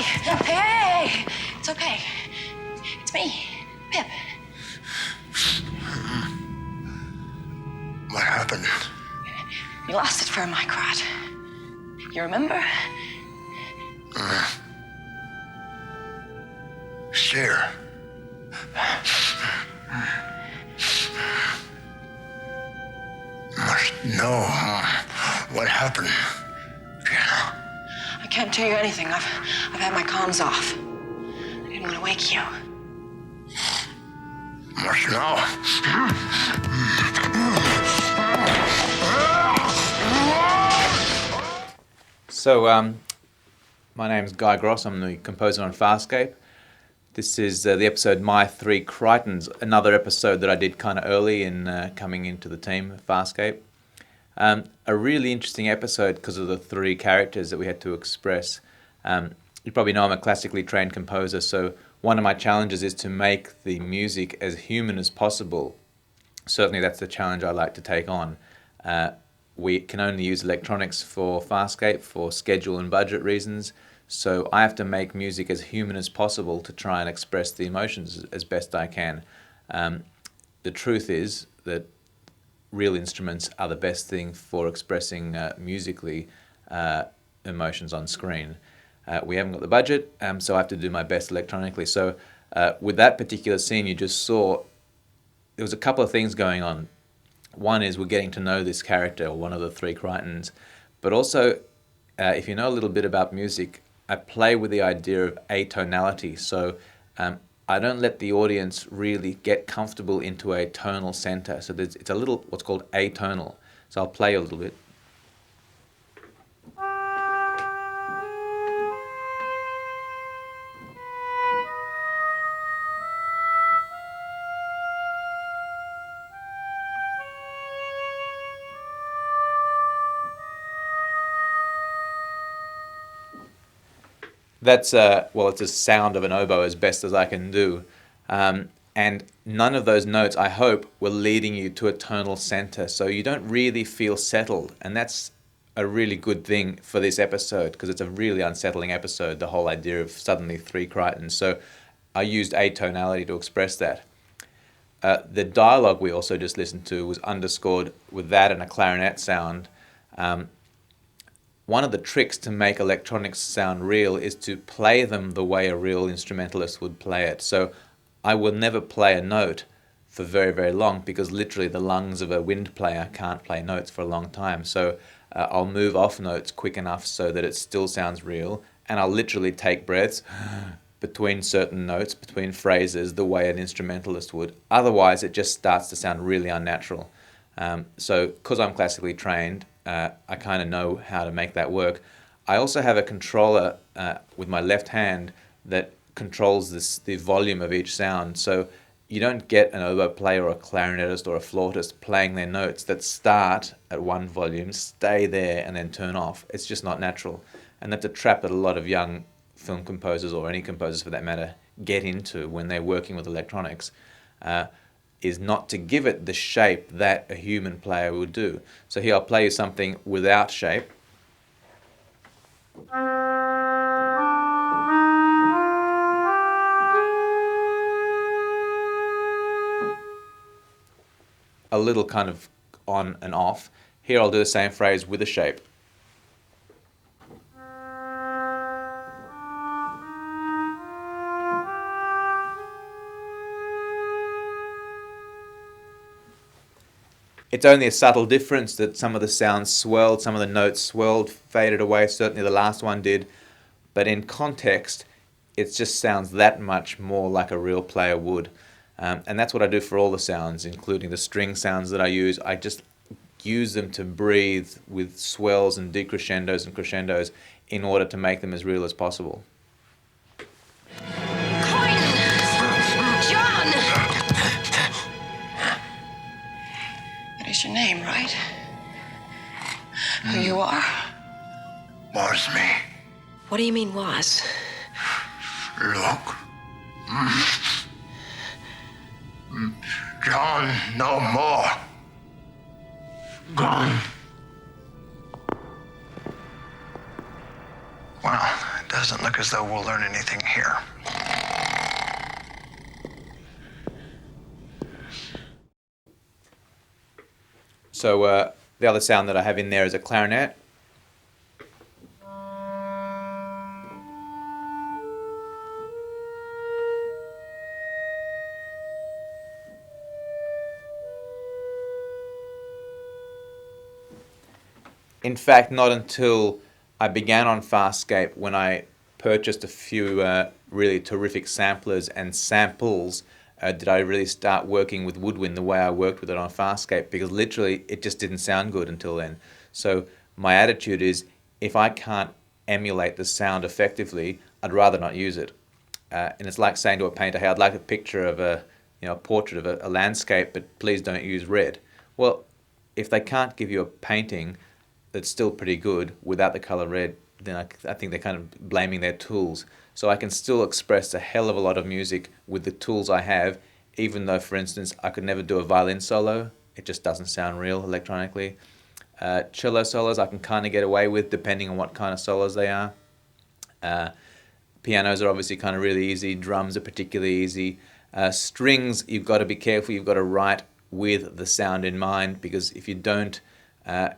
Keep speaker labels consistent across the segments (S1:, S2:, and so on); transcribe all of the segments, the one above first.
S1: Hey! It's okay. It's me, Pip.
S2: What happened?
S1: You lost it for a microt. You remember?
S2: Sure. Must know what happened. Yeah.
S1: I can't tell you anything. I've had my comms off. I didn't want to wake you.
S2: Must know.
S3: So, my name's Guy Gross. I'm the composer on Farscape. This is the episode My Three Crichtons, another episode that I did kind of early in coming into the team at Farscape. A really interesting episode because of the three characters that we had to express. You probably know I'm a classically trained composer, so one of my challenges is to make the music as human as possible. Certainly that's the challenge I like to take on. We can only use electronics for Farscape for schedule and budget reasons, so I have to make music as human as possible to try and express the emotions as best I can. The truth is that real instruments are the best thing for expressing musically emotions on screen. We haven't got the budget, so I have to do my best electronically. So with that particular scene you just saw, there was a couple of things going on. One is we're getting to know this character, or one of the three Crichtons, but also if you know a little bit about music, I play with the idea of atonality. So I don't let the audience really get comfortable into a tonal center. So it's a little what's called atonal. So I'll play a little bit. That's it's a sound of an oboe as best as I can do. And none of those notes, I hope, were leading you to a tonal center, so you don't really feel settled. And that's a really good thing for this episode, because it's a really unsettling episode, the whole idea of suddenly three Crichtons. So I used atonality to express that. The dialogue we also just listened to was underscored with that and a clarinet sound. One of the tricks to make electronics sound real is to play them the way a real instrumentalist would play it. So I will never play a note for very, very long, because literally the lungs of a wind player can't play notes for a long time. So I'll move off notes quick enough so that it still sounds real, and I'll literally take breaths between certain notes, between phrases, the way an instrumentalist would. Otherwise it just starts to sound really unnatural. So because I'm classically trained, I kind of know how to make that work. I also have a controller with my left hand that controls the volume of each sound. So you don't get an oboe player or a clarinetist or a flautist playing their notes that start at one volume, stay there, and then turn off. It's just not natural. And that's a trap that a lot of young film composers, or any composers for that matter, get into when they're working with electronics. Is not to give it the shape that a human player would do. So here I'll play you something without shape. A little kind of on and off. Here I'll do the same phrase with a shape. It's only a subtle difference that some of the sounds swelled, some of the notes swelled, faded away, certainly the last one did. But in context, it just sounds that much more like a real player would. And that's what I do for all the sounds, including the string sounds that I use. I just use them to breathe with swells and decrescendos and crescendos in order to make them as real as possible.
S1: That is your name, right? Who you are?
S2: Was me.
S1: What do you mean, was?
S2: Look. John, no more. Gone. Well,
S4: Doesn't look as though we'll learn anything here.
S3: So the other sound that I have in there is a clarinet. In fact, not until I began on Farscape, when I purchased a few really terrific samplers and samples, did I really start working with woodwind the way I worked with it on Farscape, because literally it just didn't sound good until then. So my attitude is, if I can't emulate the sound effectively, I'd rather not use it. And it's like saying to a painter, hey, I'd like a picture of a portrait of a landscape, but please don't use red. Well, if they can't give you a painting that's still pretty good without the color red, then I think they're kind of blaming their tools. So I can still express a hell of a lot of music with the tools I have, even though, for instance, I could never do a violin solo. It just doesn't sound real electronically. Cello solos I can kind of get away with, depending on what kind of solos they are. Pianos are obviously kind of really easy. Drums are particularly easy. Strings, you've got to be careful. You've got to write with the sound in mind, because if you don't,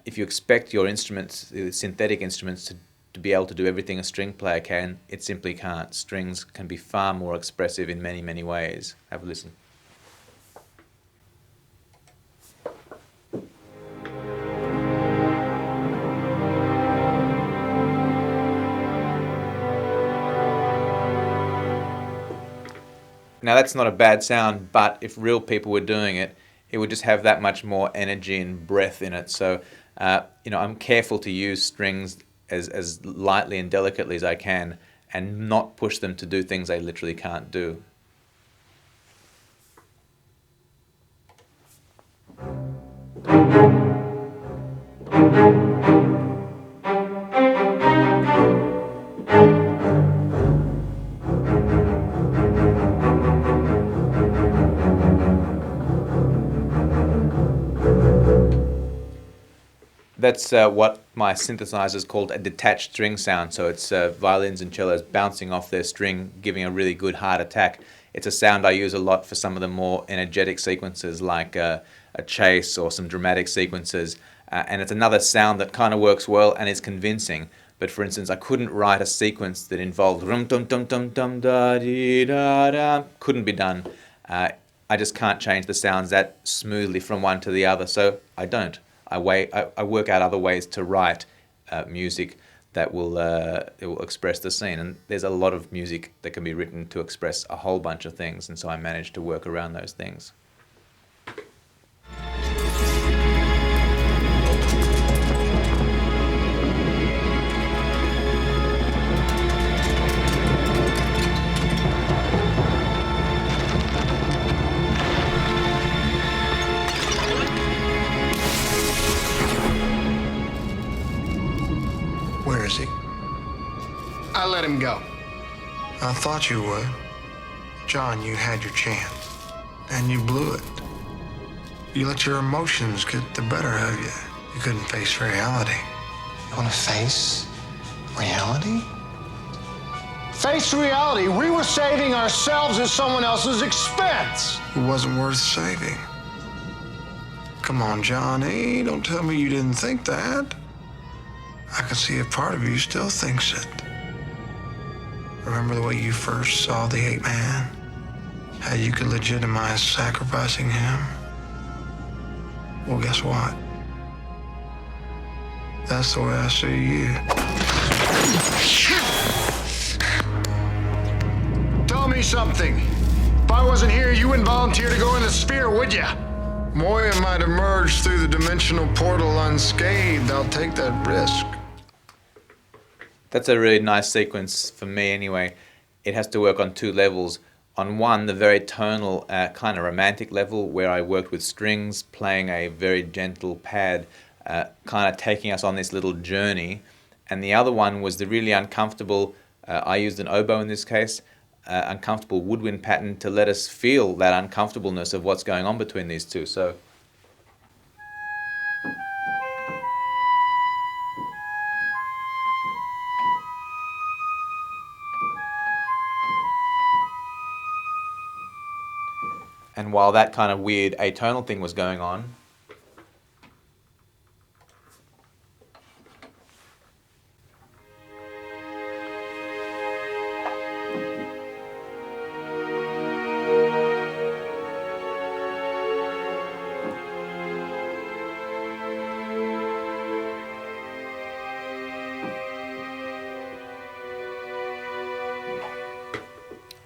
S3: if you expect your instruments, synthetic instruments, to be able to do everything a string player can, it simply can't. Strings can be far more expressive in many, many ways. Have a listen. Now that's not a bad sound, but if real people were doing it, it would just have that much more energy and breath in it. So, I'm careful to use strings as lightly and delicately as I can, and not push them to do things they literally can't do. That's what my synthesizer is called, a detached string sound. So it's violins and cellos bouncing off their string, giving a really good hard attack. It's a sound I use a lot for some of the more energetic sequences, like a chase or some dramatic sequences. And it's another sound that kind of works well and is convincing. But for instance, I couldn't write a sequence that involved rum dum dum dum dum da dee da da. Couldn't be done. I just can't change the sounds that smoothly from one to the other, so I don't. I work out other ways to write music that will express the scene. And there's a lot of music that can be written to express a whole bunch of things, and so I manage to work around those things.
S4: Where is he?
S5: I let him go.
S4: I thought you would. John, you had your chance, and you blew it. You let your emotions get the better of you. You couldn't face reality.
S5: You want to face reality? Face reality? We were saving ourselves at someone else's expense.
S4: It wasn't worth saving. Come on, Johnny, don't tell me you didn't think that. I can see a part of you still thinks it. Remember the way you first saw the ape man? How you could legitimize sacrificing him? Well, guess what? That's the way I see you.
S5: Tell me something. If I wasn't here, you wouldn't volunteer to go in the sphere, would ya?
S4: Moya might emerge through the dimensional portal unscathed. I'll take that risk.
S3: That's a really nice sequence for me anyway. It has to work on two levels. On one, the very tonal, kind of romantic level, where I worked with strings, playing a very gentle pad, kind of taking us on this little journey. And the other one was the really uncomfortable, I used an oboe in this case, uncomfortable woodwind pattern to let us feel that uncomfortableness of what's going on between these two. So. And while that kind of weird atonal thing was going on,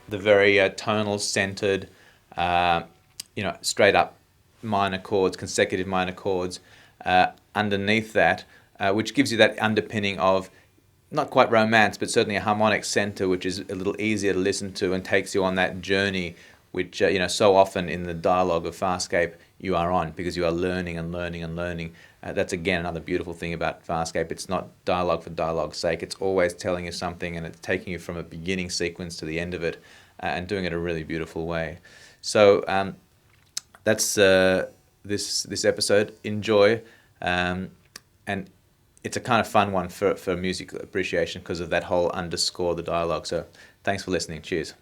S3: the very tonal centered, straight up minor chords, consecutive minor chords underneath that, which gives you that underpinning of not quite romance, but certainly a harmonic center, which is a little easier to listen to and takes you on that journey, which so often in the dialogue of Farscape you are on, because you are learning and learning and learning. That's again another beautiful thing about Farscape. It's not dialogue for dialogue's sake. It's always telling you something, and it's taking you from a beginning sequence to the end of it, and doing it a really beautiful way. So that's this episode. Enjoy, and it's a kind of fun one for music appreciation because of that whole underscore the dialogue. So thanks for listening. Cheers.